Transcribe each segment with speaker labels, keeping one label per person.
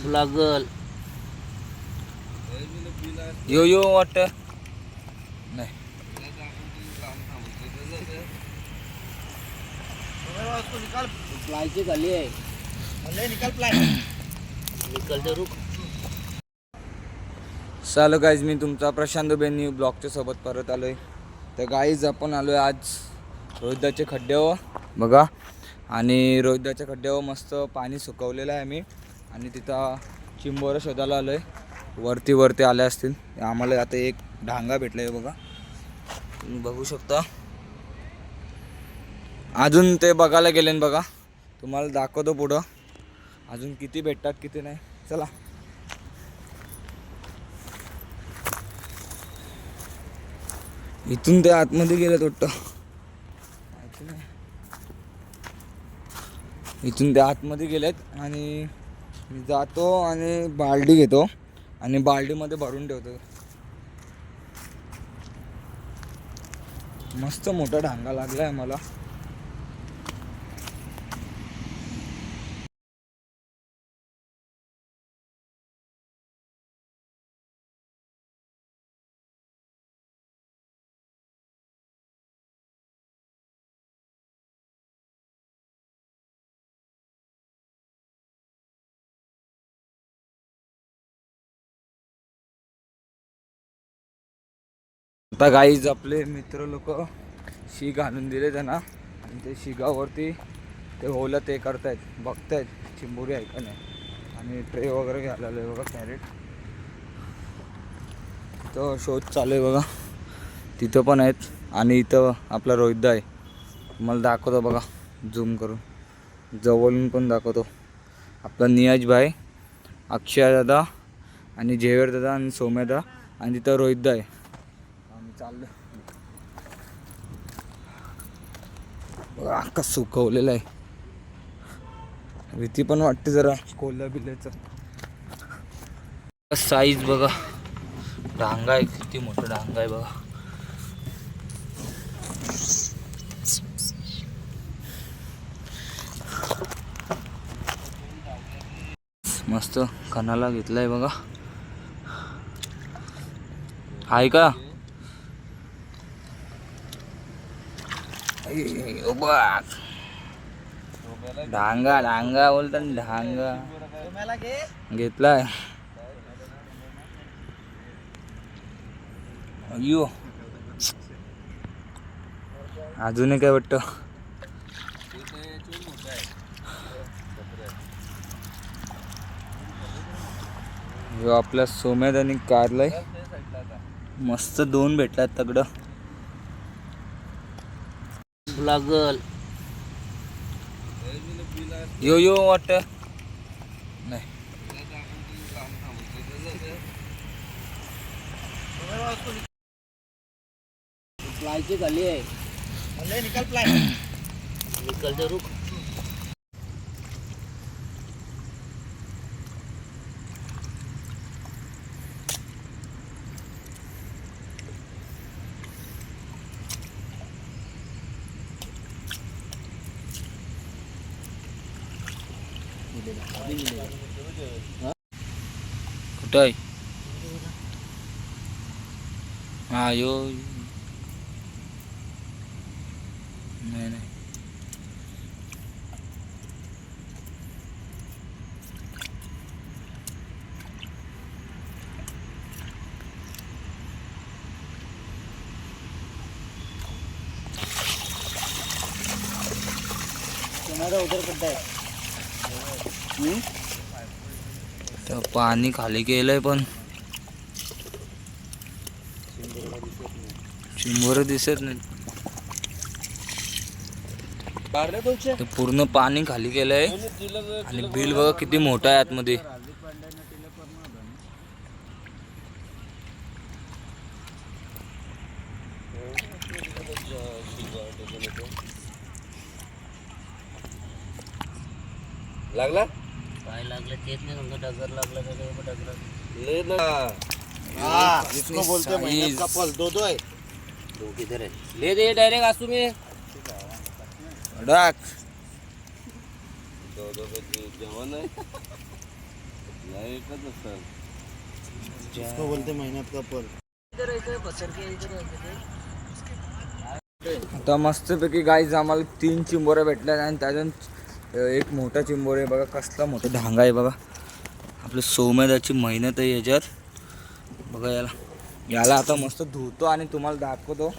Speaker 1: लागल यो यो वाटत नाही.
Speaker 2: प्लायची झाली आहे.
Speaker 1: निकलते रुक.
Speaker 3: चालू गाईज, मी तुमचा प्रशांत बेनी ब्लॉगच्या सोबत परत आलो आहे. तर गाईज आपण आलो आहे आज रोहिदाच्या खड्ड्यावर बघा. आणि रोहिदाच्या खड्ड्यावर मस्त पाणी सुकवलेलं आहे आम्ही. आणि तिथं चिंबोरं शोधायला आलो आहे. वरती आले असतील. आम्हाला आता एक ढांगा भेटला आहे बघा, तुम्ही बघू शकता. अजून ते बघायला गेले बघा, तुम्हाला दाखवतो पुढं अजून किती भेटतात किती नाही. चला. इथून ते आतमध्ये गेलेत वाटतं. इथून ते आतमध्ये गेलेत. आणि मी जातो आणि बाल्टी घेतो आणि बाल्टीमध्ये भरून ठेवतो. मस्त मोठा ढांगा लागला आहे मला. आता गाईज आपले मित्र लोक शी घालून दिले त्यांना. आणि ते शिगावरती ते होलं ते करतायत, बघतायत चिंबोरी आहे का नाही. आणि ट्रे वगैरे घ्यायला आले बघा, कॅरेट. तिथं शोध चालू आहे बघा, तिथं पण आहेत. आणि इथं आपला रोहित आहे, मला दाखवतो बघा झूम करून, जवळून पण दाखवतो. आपला नियाज भाई, अक्षय दादा आणि झेवेर दादा आणि सोम्या दादा. आणि तिथं रोहित आहे. चाललं बघा, अख्खा सुकवलेला आहे. भीती पण वाटते जरा कोल्हा बिल्याचं. साईज बघा, ढांगा आहे, किती मोठं ढांगा आहे बघा. मस्त कणाला घेतलाय बघा. आहे का ढांगा ढांगा बोलतात, ढांगा घेतलाय. अयो अजून काय वाटतं. आपल्या सोम्यात आणि कारलाय मस्त 2 भेटलात तगडं.
Speaker 1: लागल
Speaker 3: यो यो वाटत नाही.
Speaker 2: प्लायची झाली आहे.
Speaker 1: निकलते रुक.
Speaker 3: कुठं आहे. हा यो नाही नाही.
Speaker 2: उधर पडता है.
Speaker 3: तर पाणी खाली केलंय पण चिंबोरं दिसत नाही. ते पूर्ण पाणी खाली केलंय. आणि बिल बघा किती मोठा आहे आतमध्ये.
Speaker 1: लागला काय लागलं तेच नाही समजा. डगर लागला का काय डगर ले ना.
Speaker 2: हाँ, इसको बोलते हैं मेहनत का फल. दो है.
Speaker 1: दो किधर है. ले दे डायरेक्ट आसू में.
Speaker 3: डाक
Speaker 1: दो जेवण आहे. एकच असतं.
Speaker 2: इसको बोलते मेहनत का फल.
Speaker 3: आता मस्तपैकी गाईज आम्हाला 3 चिंबोऱ्या भेटल्या आणि त्यातून एक मोठा चिंबोर आहे बघा. कसला मोठा धांगा आहे बघा. आपलं सोमेदाची मेहनत आहे याच्यात बघा. याला आता मस्त धुतो आणि तुम्हाला दाखवतो.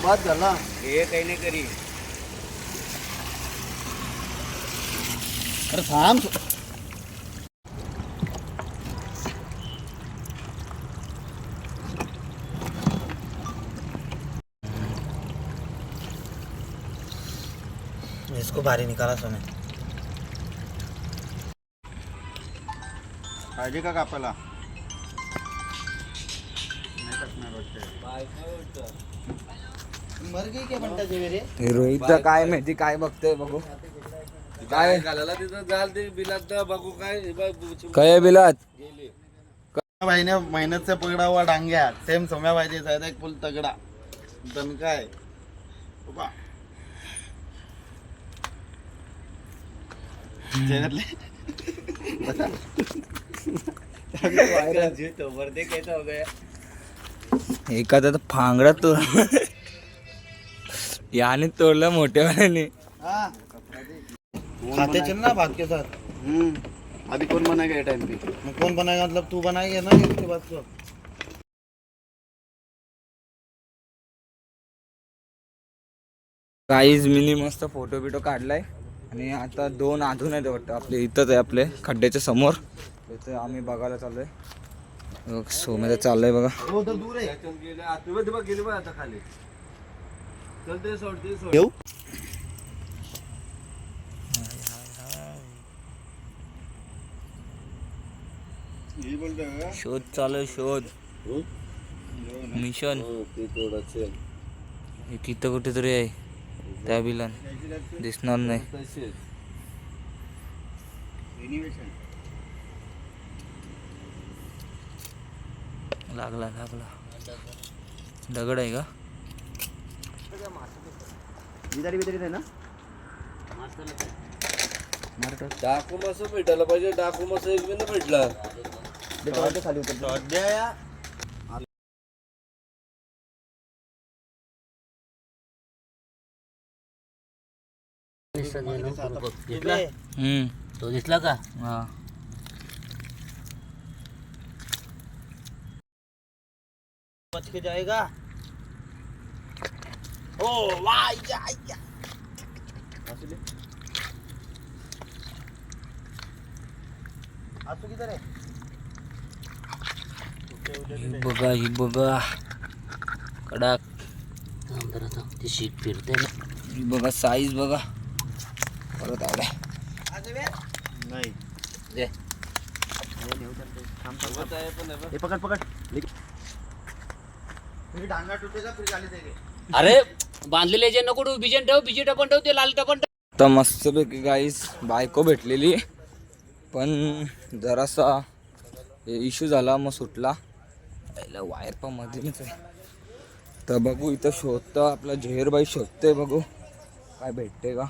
Speaker 2: बाद झाला.
Speaker 1: हे काही नाही करी.
Speaker 2: अरे थांब. इसको बाहर निकाला सोने. पाहिजे का कापायला? मर गई क्या बनता रे?
Speaker 3: हे रोहितचं काय माहिती काय बघतोय बघू. काय
Speaker 1: घालायला तिथं जाल ते बिलात बघू काय
Speaker 3: काय आहे बिलात.
Speaker 2: भाईने मेहनत से पकड़ा हुआ डांग्या सेम सोम्या भाईचे सायद एक फुल तगडा दन काय बाबा.
Speaker 3: एखादा तर फांगडा तो याने तोडलं मोठ्यावाने.
Speaker 2: खाते चल ना भात के साथ.
Speaker 1: अभी कौन बनाएगा टाइम पे?
Speaker 2: कौन बनाएगा मतलब तू बनाएगा ना इसके बाद को.
Speaker 3: काहीच मिनी मस्त फोटो बिटो काढलाय आणि आता 2 अजून आहेत वाटतं आपले. इथंच आहे आपले खड्ड्याच्या समोर. इथं आम्ही बघायला चाललोय. सोमेदा चाललंय बघा.
Speaker 2: वो उधर दूर है.
Speaker 1: गेले बघ आता खाली. चल ते सोडते सोड.
Speaker 2: येऊ.
Speaker 3: शोध चालू आहे. शोध मिशन हे तिथं कुठेतरी आहे. त्या बिलान दिसणार नाही. लागला लागला. दगड आहे का?
Speaker 1: डाकू मास भेटायला पाहिजे. डाकू मास एक बी नाही भेटला.
Speaker 2: खाली उतर.
Speaker 1: तो दिसला का?
Speaker 3: हा.
Speaker 2: बच के जाएगा. ओ वाह या या. आसू किधर है?
Speaker 3: ही बघा ही बघा कडक.
Speaker 1: ती शीट फिरते ना.
Speaker 3: ही बघा साईज बघा. परत आलाय.
Speaker 2: नहीं.
Speaker 1: दे.
Speaker 2: ये पकड़ पकड़. फिर डांगा टूटेगा फिर गाली देंगे.
Speaker 1: अरे बांधलेले जे नको ठेवू. बिजन ठेव. बिजी टपन ठेव. ते लाल टपन ठेव.
Speaker 3: तर मस्तपैकी गाईस बायको भेटलेली पण जरासा इश्यू झाला मग सुटला. पहिला वायर पण मध्येच आहे. तर बघू इथं शोधतं. आपला झेहरबाई शोधते. बघू काय भेटते का.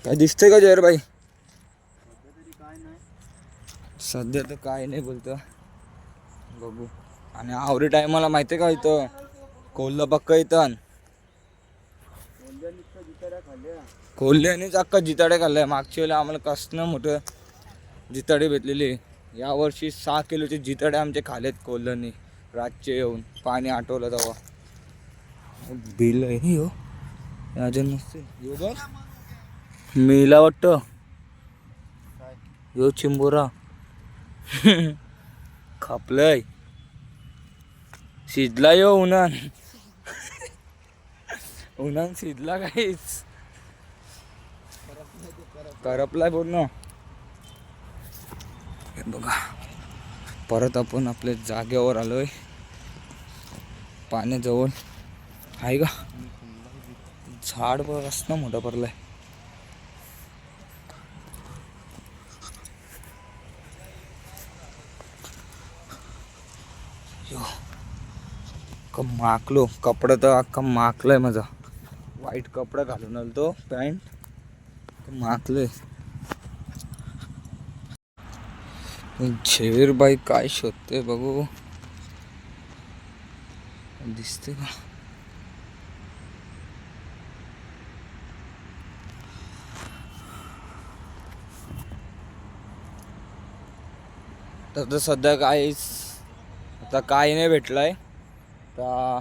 Speaker 3: काय दिसतंय का झेहरबाई? सध्या तर काय नाही बोलतं. बघू. आणि आवरी टायमाला माहिती आहे का इथं कोल्हा पक्का इथं कोल्ह्यानेच अख्खा जिताडे खाल्लाय. मागच्या वेळेला आम्हाला कसनं मोठं जिताडे भेटलेले. यावर्षी 6 किलोचे जिताडे आमचे खालेत कोल्ह्याने. रातचे येऊन पाणी आटवलं तेव्हा. बिल आहे हो अजून नसते. यो बघ मेला वाटतं यो चिंबोरा. खापलंय. शिजला यो उन्हान. उन्हान शिजला काहीच. करपलाय पूर्ण. हे बघा परत आपण आपल्या जागेवर आलोय. पाण्याजवळ आहे का झाड बघ असं मोठा पडलाय. अख्खा माकलो, कपडा तर अख्खा माकलाय माझा. वाईट कपडा घालून आलो तो पॅन्ट माकलंय. झेर बाई काय शोधते बघू, दिसते का? तर सध्या काहीच आता काही नाही भेटलंय. तर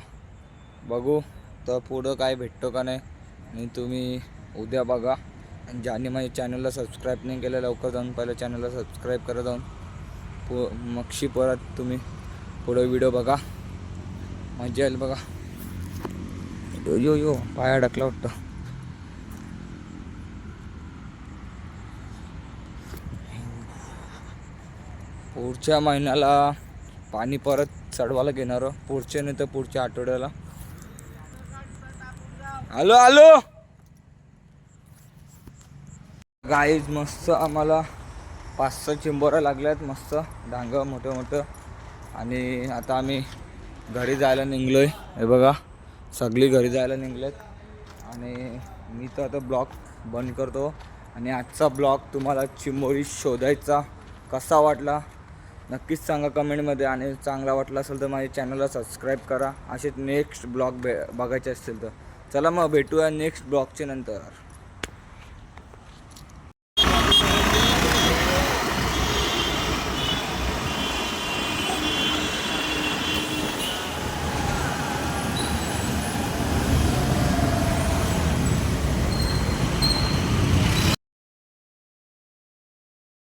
Speaker 3: बघू तर पुढं काय भेटतो का नाही. आणि तुम्ही उद्या बघा. आणि ज्याने माझ्या चॅनलला सबस्क्राईब नाही केलं लवकर जाऊन पहिलं चॅनलला सबस्क्राईब करा जाऊन. मगशी परत तुम्ही पुढं व्हिडिओ बघा, मजा येईल बघा. यो यो पाया अडकला वाटतं. पुढच्या महिन्याला पाणी परत चढवायला घेणार पुढच्या नाही तर पुढच्या आठवड्याला. आलो आलो गाईज. मस्त आम्हाला 5-6 चिंबोऱ्या लागल्यात मस्त डांग मोठं मोठं. आणि आता आम्ही घरी जायला निघलोय. हे बघा सगळी घरी जायला निघलेत. आणि मी तर आता ब्लॉग बंद करतो. आणि आजचा ब्लॉग तुम्हाला चिंबोरी शोधायचा कसा वाटला नक्कीच सांगा कमेंटमध्ये. आणि चांगला वाटला असेल तर माझ्या चॅनलला सबस्क्राईब करा. असेच नेक्स्ट ब्लॉग बघायचे असतील तर. चला मग भेटूया नेक्स्ट ब्लॉगच्या नंतर.